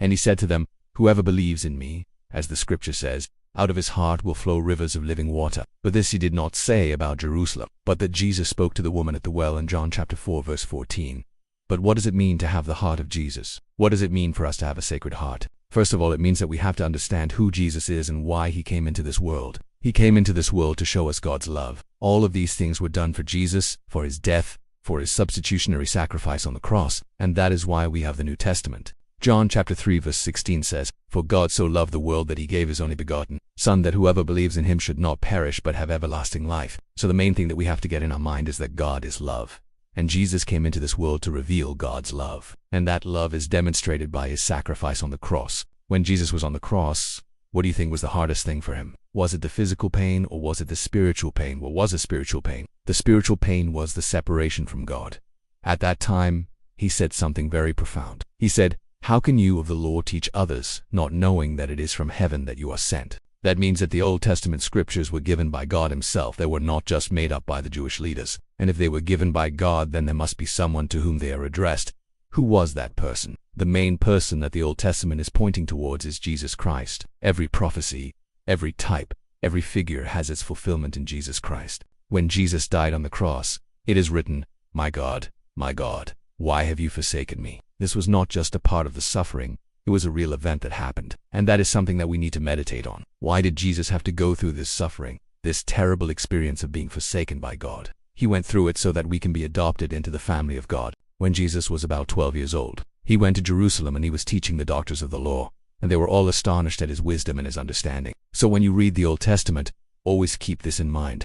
And he said to them, "Whoever believes in me, as the scripture says, out of his heart will flow rivers of living water." But this he did not say about Jerusalem, but that Jesus spoke to the woman at the well in John chapter 4 verse 14. But what does it mean to have the heart of Jesus? What does it mean for us to have a sacred heart? First of all, it means that we have to understand who Jesus is and why he came into this world. He came into this world to show us God's love. All of these things were done for Jesus, for his death, for his substitutionary sacrifice on the cross, and that is why we have the New Testament. John chapter 3 verse 16 says, "For God so loved the world that he gave his only begotten Son, that whoever believes in him should not perish but have everlasting life." So the main thing that we have to get in our mind is that God is love. And Jesus came into this world to reveal God's love. And that love is demonstrated by his sacrifice on the cross. When Jesus was on the cross, what do you think was the hardest thing for him? Was it the physical pain or was it the spiritual pain? What was the spiritual pain? The spiritual pain was the separation from God. At that time, he said something very profound. He said, "How can you of the law teach others, not knowing that it is from heaven that you are sent?" That means that the Old Testament scriptures were given by God himself. They were not just made up by the Jewish leaders. And if they were given by God, then there must be someone to whom they are addressed. Who was that person? The main person that the Old Testament is pointing towards is Jesus Christ. Every prophecy, every type, every figure has its fulfillment in Jesus Christ. When Jesus died on the cross, it is written, my God, why have you forsaken me?" This was not just a part of the suffering. It was a real event that happened. And that is something that we need to meditate on. Why did Jesus have to go through this suffering, this terrible experience of being forsaken by God? He went through it so that we can be adopted into the family of God. When Jesus was about 12 years old, he went to Jerusalem and he was teaching the doctors of the law, and they were all astonished at his wisdom and his understanding. So when you read the Old Testament, always keep this in mind.